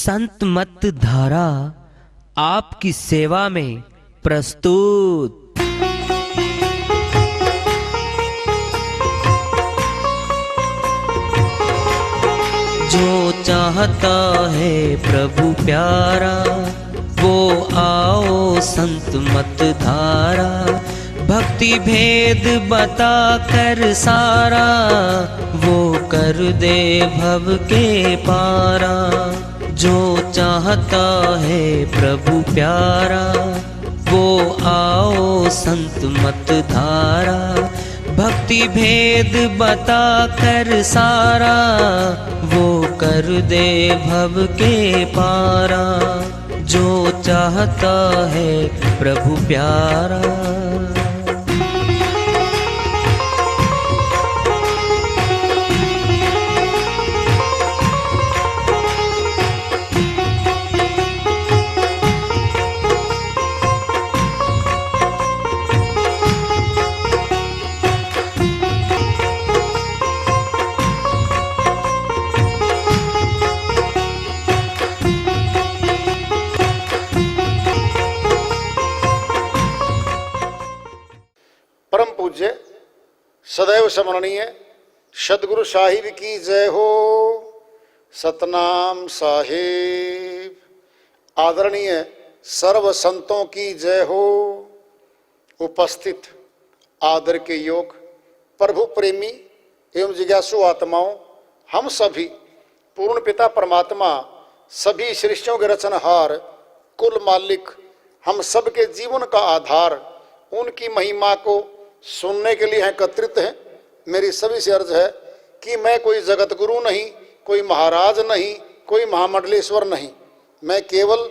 संत मत धारा आपकी सेवा में प्रस्तुत। जो चाहता है प्रभु प्यारा वो आओ संत मत धारा। भक्ति भेद बता कर सारा वो कर दे भव के पारा। जो चाहता है प्रभु प्यारा वो आओ संत मत धारा। भक्ति भेद बता कर सारा वो कर दे भव के पारा। जो चाहता है प्रभु प्यारा। परम पूज्य सदैव स्मरणीय सदगुरु साहिब की जय हो। सतनाम साहिब। आदरणीय सर्व संतों की जय हो। उपस्थित आदर के योग प्रभु प्रेमी एवं जिज्ञासु आत्माओं, हम सभी पूर्ण पिता परमात्मा सभी सृष्टियों के रचनहार कुल मालिक हम सबके जीवन का आधार उनकी महिमा को सुनने के लिए एकत्रित हैं। मेरी सभी से अर्ज है कि मैं कोई जगत गुरु नहीं, कोई महाराज नहीं, कोई महामंडलेश्वर नहीं। मैं केवल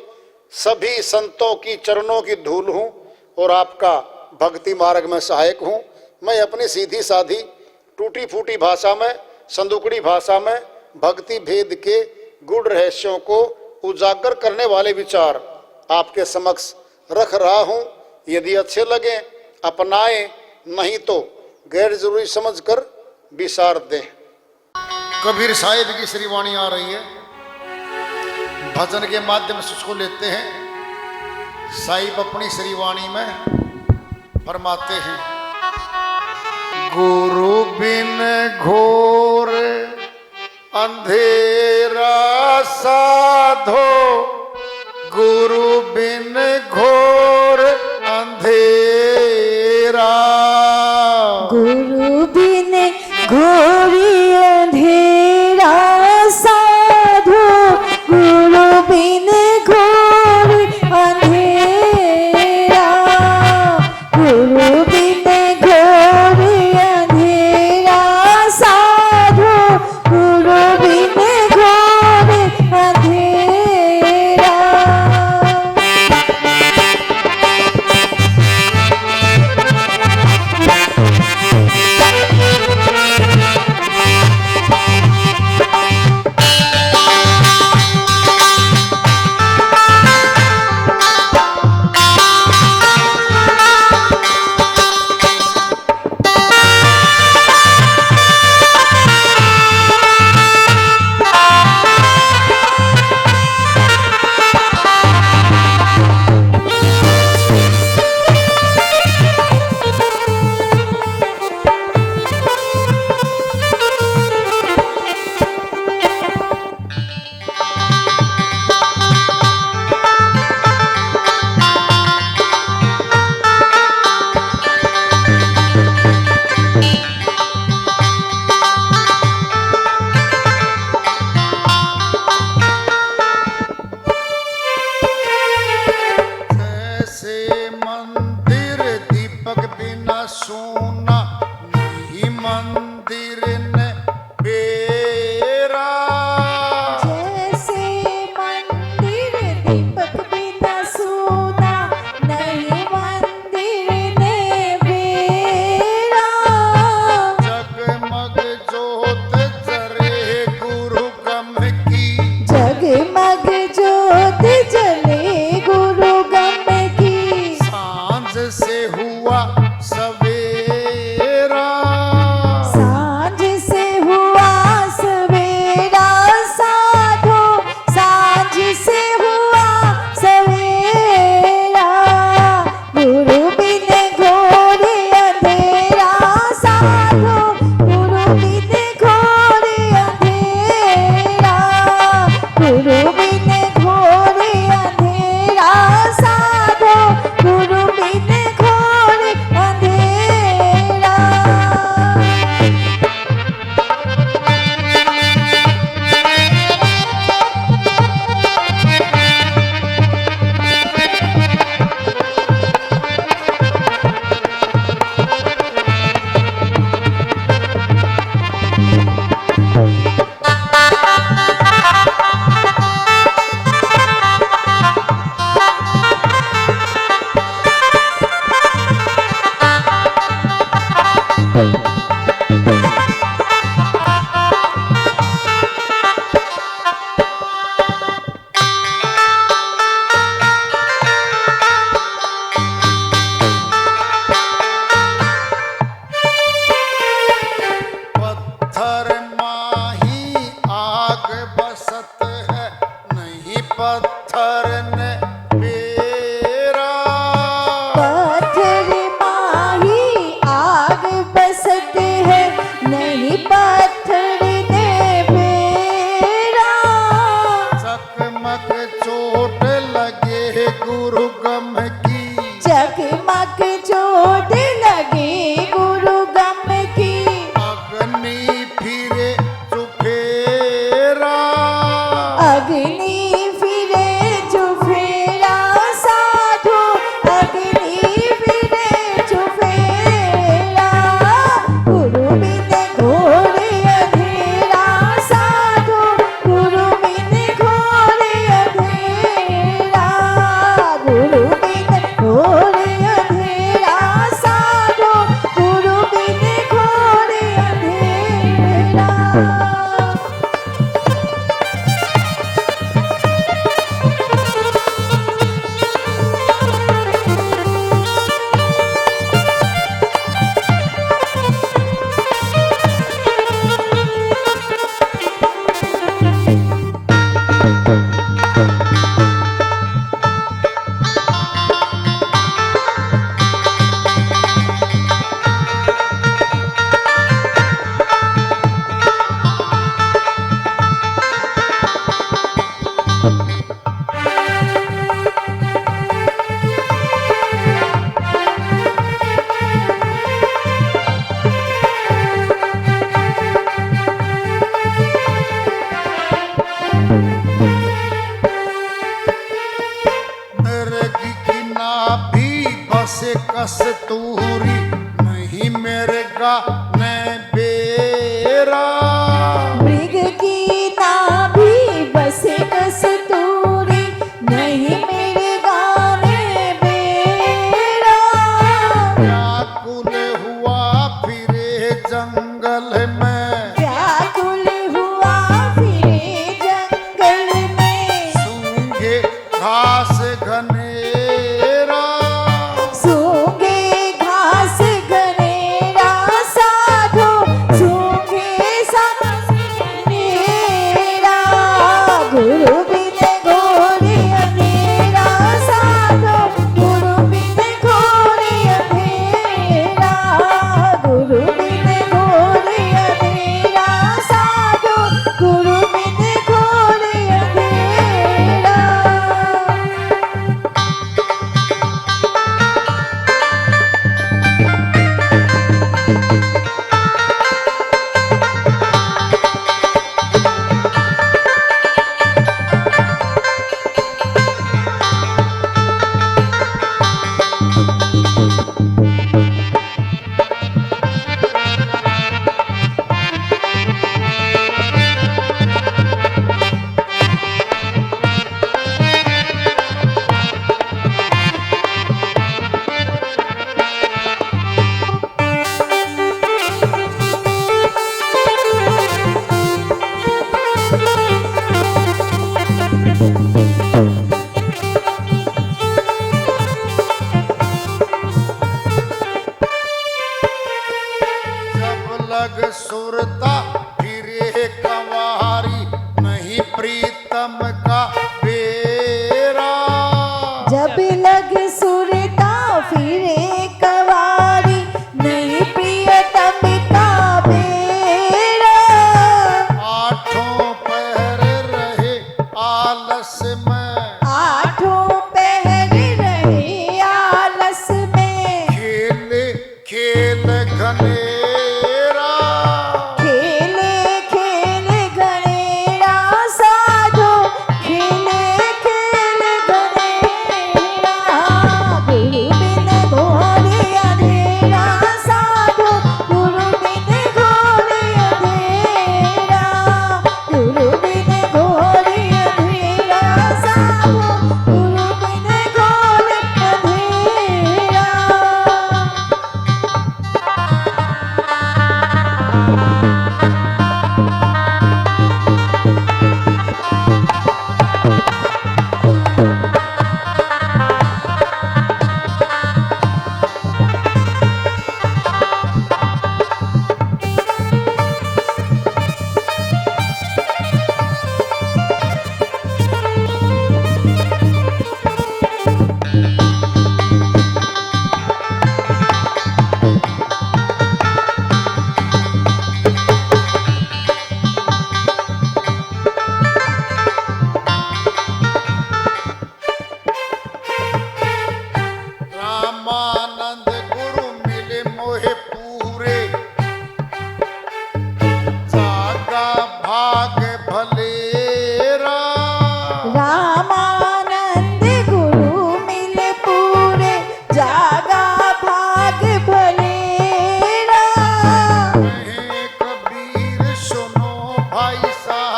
सभी संतों की चरणों की धूल हूँ और आपका भक्ति मार्ग में सहायक हूँ। मैं अपनी सीधी साधी टूटी फूटी भाषा में, संदुकड़ी भाषा में भक्ति भेद के गूढ़ रहस्यों को उजागर करने वाले विचार आपके समक्ष रख रहा हूँ। यदि अच्छे लगे अपनाएं, नहीं तो गैर जरूरी समझकर विसार दें। कबीर साहिब की श्रीवाणी आ रही है, भजन के माध्यम से उसको लेते हैं। साहिब अपनी श्रीवाणी में फरमाते हैं, गुरु बिन घोर अंधेरा साधो, गुरु बिन घोर अंधेरा, गुरु बिन घोरी अंधेरा साधो, गुरु बिन घोरी अंधेरा, गुरु बिन घोरी अंधेरा साधो, गुरु बिन घोरी अंधेरा। अग्नि फिरे चुफेरा साधु, अग्नि फिरे चुफेरा। गुरु बिन घोर अंधेरा साधु, गुरु बिन घोर अंधेरा। गुरु बिन घोर अंधेरा साधु, गुरु बिन घोर अंधेरा।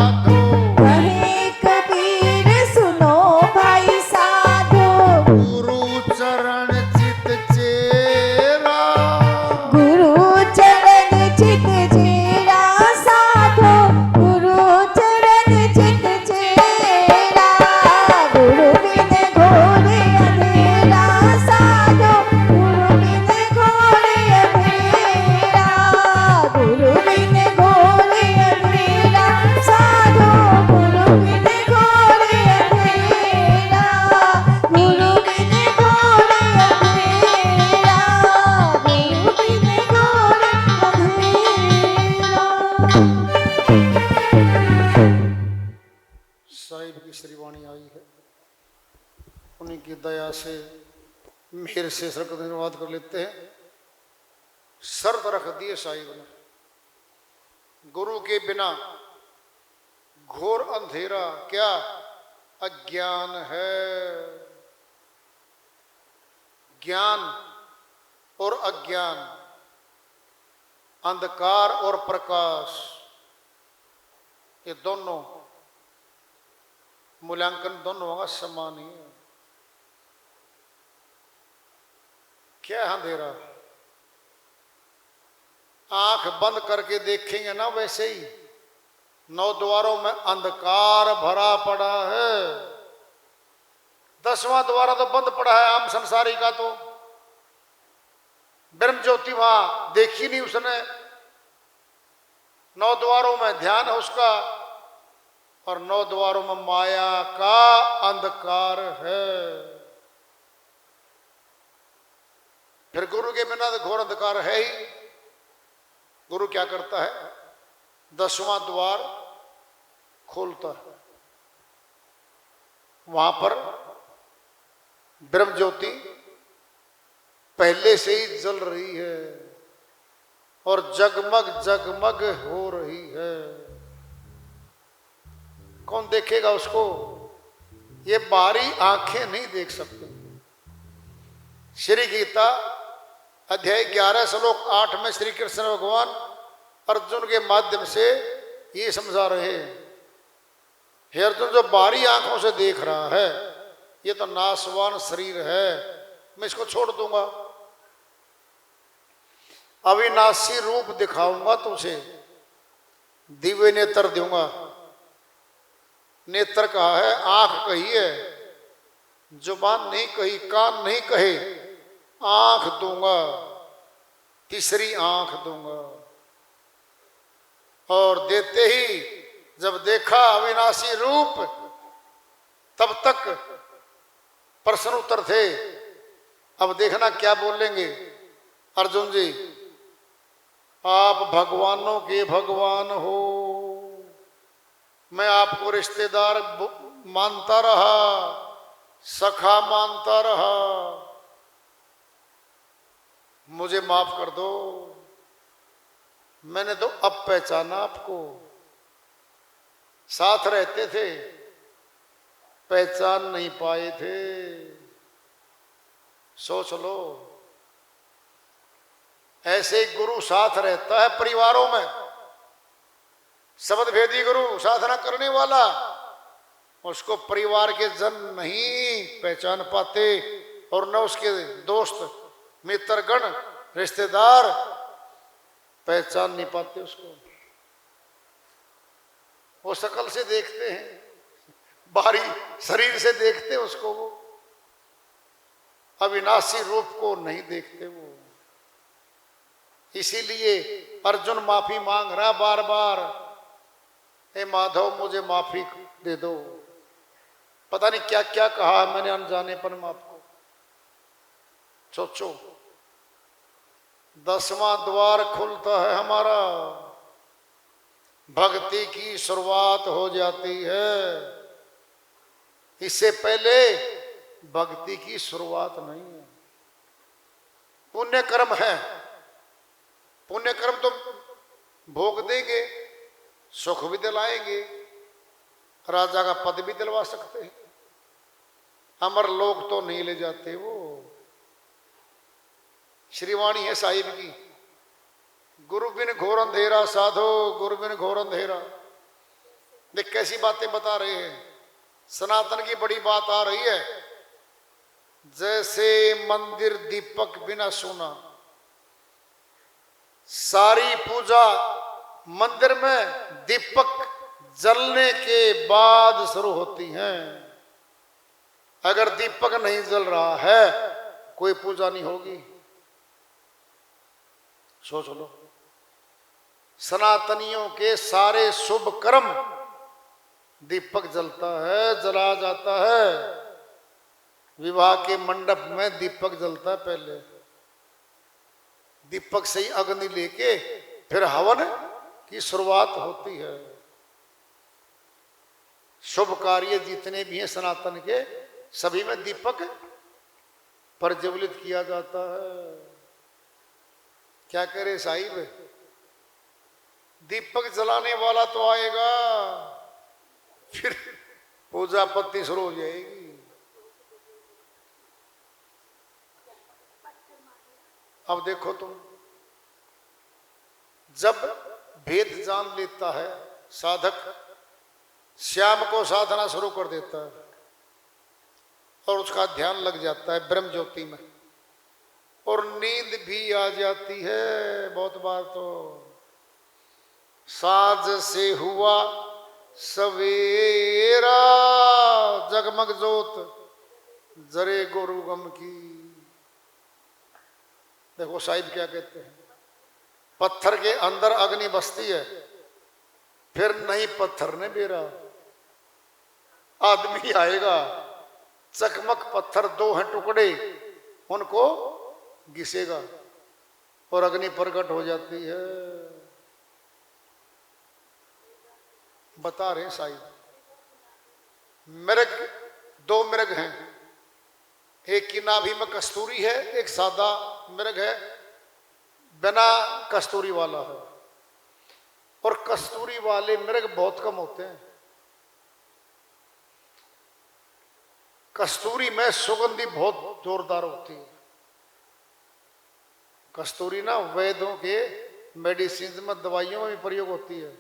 साधो। कहे कबीर सुनो भाई साधो, गुरु चरण चित चेरा, गुरु चरण चित चेरा साधो, गुरु चरण चित चेरा। गुरु बिन घोर अंधेरा साधो, गुरु बिन घोर अंधेरा, गुरु बिन घोर अंधेरा साधो, गुरु बिन घोर अंधेरा, गुरु बिन घोर अंधेरा, गुरु बिन घोर अंधेरा। साहिब की श्रीवाणी आई है, उन्हीं की दया से मेहर से सरकत धन्यवाद कर लेते हैं। शर्त रख दिए साहिब ने, गुरु के बिना घोर अंधेरा क्या अज्ञान है। ज्ञान और अज्ञान, अंधकार और प्रकाश, ये दोनों मूल्यांकन दोनों का समान ही है। क्या है अंधेरा? आंख बंद करके देखेंगे ना, वैसे ही 9 द्वारों में अंधकार भरा पड़ा है। 10वां द्वारा तो बंद पड़ा है आम संसारी का, तो ब्रह्म ज्योति वहां देखी नहीं उसने। 9 द्वारों में ध्यान है उसका, और 9 द्वारों में माया का अंधकार है। फिर गुरु के बिना तो घोर अंधकार है ही। गुरु क्या करता है? 10वां द्वार खोलता है, वहां पर ब्रह्म ज्योति पहले से ही जल रही है और जगमग जगमग हो रही है। कौन देखेगा उसको? ये बाहरी आंखें नहीं देख सकती। श्री गीता अध्याय 11 श्लोक 8 में श्री कृष्ण भगवान अर्जुन के माध्यम से ये समझा रहे हैं, हे अर्जुन, जो बाहरी आंखों से देख रहा है ये तो नाशवान शरीर है, मैं इसको छोड़ दूंगा। अविनाशी रूप दिखाऊंगा तुझे, दिव्य नेत्र दूंगा। नेत्र कहा है, आंख कही है, जुबान नहीं कही, कान नहीं कहे, आंख दूंगा, तीसरी आंख दूंगा। और देते ही जब देखा अविनाशी रूप, तब तक प्रश्न उत्तर थे। अब देखना क्या बोलेंगे अर्जुन जी। आप भगवानों के भगवान हो, मैं आपको रिश्तेदार मानता रहा, सखा मानता रहा, मुझे माफ कर दो। मैंने तो अब पहचाना आपको। साथ रहते थे, पहचान नहीं पाए थे। सोच लो, ऐसे गुरु साथ रहता है परिवारों में, शब्द भेदी गुरु साधना करने वाला, उसको परिवार के जन नहीं पहचान पाते, और न उसके दोस्त मित्रगण रिश्तेदार पहचान नहीं पाते उसको। वो शकल से देखते हैं, बाहरी शरीर से देखते हैं उसको, वो अविनाशी रूप को नहीं देखते वो। इसीलिए अर्जुन माफी मांग रहा बार बार, हे माधव मुझे माफी दे दो। पता नहीं क्या क्या कहा मैंने अनजाने पर में आपको। सोचो, 10वां द्वार खुलता है हमारा, भक्ति की शुरुआत हो जाती है। इससे पहले भक्ति की शुरुआत नहीं है। पुण्य कर्म है, पुण्य कर्म तो भोग देंगे, सुख भी दिलाएंगे, राजा का पद भी दिलवा सकते हैं, अमर लोग तो नहीं ले जाते वो। श्रीवाणी है साहिब की, गुरु बिन घोर अंधेरा साधो, गुरु बिन घोर अंधेरा। देख कैसी बातें बता रहे हैं। सनातन की बड़ी बात आ रही है। जैसे मंदिर दीपक बिना सुना, सारी पूजा मंदिर में दीपक जलने के बाद शुरू होती है। अगर दीपक नहीं जल रहा है कोई पूजा नहीं होगी। सोच लो, सनातनियों के सारे शुभ कर्म दीपक जलता है, जला जाता है। विवाह के मंडप में दीपक जलता है, पहले दीपक से ही अग्नि लेके फिर हवन की शुरुआत होती है। शुभ कार्य जितने भी हैं सनातन के, सभी में दीपक प्रज्वलित किया जाता है। क्या करे साहिब, दीपक जलाने वाला तो आएगा, फिर पूजा पत्ती शुरू हो जाएगी। अब देखो तुम, जब भेद जान लेता है साधक, श्याम को साधना शुरू कर देता है और उसका ध्यान लग जाता है ब्रह्म ज्योति में, और नींद भी आ जाती है बहुत बार। तो साँझ से हुआ सवेरा, जगमग जोत जरे गुरु गम की। देखो साहिब क्या कहते हैं, पत्थर के अंदर अग्नि बसती है, फिर नहीं पत्थर ने बेरा, आदमी आएगा, चकमक पत्थर दो हैं टुकड़े, उनको घिसेगा और अग्नि प्रकट हो जाती है। बता रहे साहिब, मृग दो मृग हैं, एक की नाभि में कस्तूरी है, एक सादा मृग है, बिना कस्तूरी वाला है। और कस्तूरी वाले मृग बहुत कम होते हैं। कस्तूरी में सुगंधी बहुत जोरदार होती है। कस्तूरी ना वैद्यों के मेडिसिन में, दवाइयों में भी प्रयोग होती है।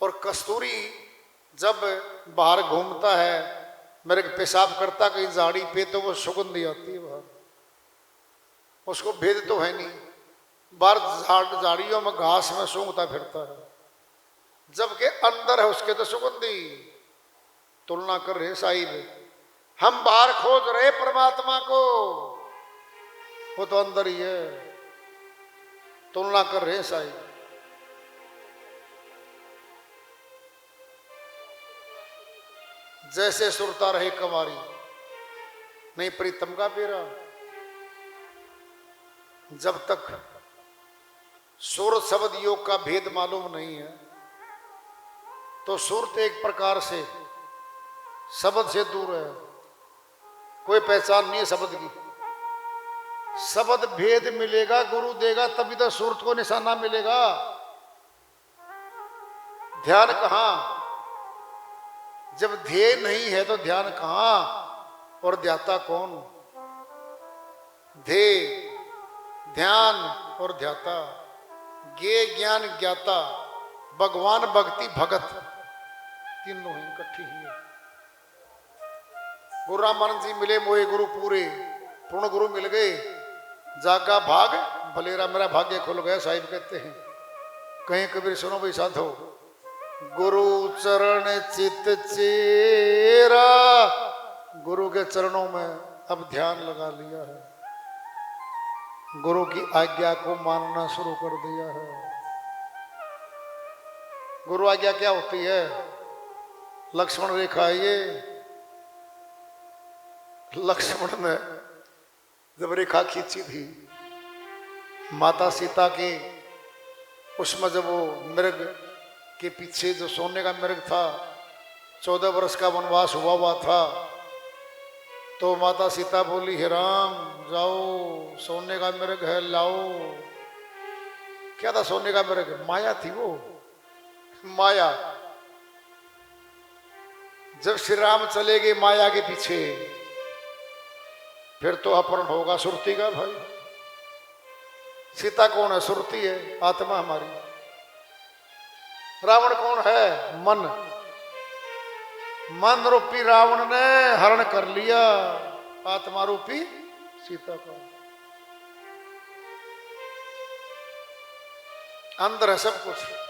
और कस्तूरी जब बाहर घूमता है, मृग पेशाब करता कहीं झाड़ी पे, तो वो सुगंधी आती है बाहर। उसको भेद तो है नहीं, बाहर झाड़ियों में घास में सूंघता फिरता है, जबकि अंदर है उसके तो सुगंधी। तुलना कर रहे साहिब, हम बाहर खोज रहे परमात्मा को, वो तो अंदर ही है। तुलना कर रहे साहिब। जैसे सुरता रहे कंवारी, नहीं प्रीतम का बेरा। जब तक सुर शब्द योग का भेद मालूम नहीं है, तो सुरत एक प्रकार से शब्द से दूर है, कोई पहचान नहीं है शब्द की। शब्द भेद मिलेगा, गुरु देगा, तभी तो सुरत को निशाना मिलेगा। ध्यान कहां? जब ध्येय नहीं है तो ध्यान कहां? और ध्याता कौन? ध्येय, ध्यान और ध्याता, ज्ञे ज्ञान ज्ञाता, भगवान भक्ति भगत, तीनों ही इकट्ठी ही है। गुरु रामानंद जी मिले मोए गुरु पूरे, पूर्ण गुरु मिल गए, जागा भाग भलेरा, मेरा भाग्य खुल गया साहिब कहते हैं। कहीं कबीर सुनो भाई साधो, गुरु चरण चित चेरा, गुरु के चरणों में अब ध्यान लगा लिया है, गुरु की आज्ञा को मानना शुरू कर दिया है। गुरु आज्ञा क्या होती है? लक्ष्मण रेखा। ये लक्ष्मण ने जब रेखा खींची थी माता सीता की, उसमें जब वो मृग के पीछे जो सोने का मृग था, 14 वर्ष का वनवास हुआ था, तो माता सीता बोली, हे राम जाओ, सोने का मृग है लाओ। क्या था सोने का मृग? माया थी वो, माया। जब श्री राम चले गए माया के पीछे, फिर तो अपहरण होगा सुरती का भाई। सीता कौन है? सुरती है, आत्मा हमारी। रावण कौन है? मन। मन रूपी रावण ने हरण कर लिया आत्मा रूपी सीता का। अंदर है सब कुछ।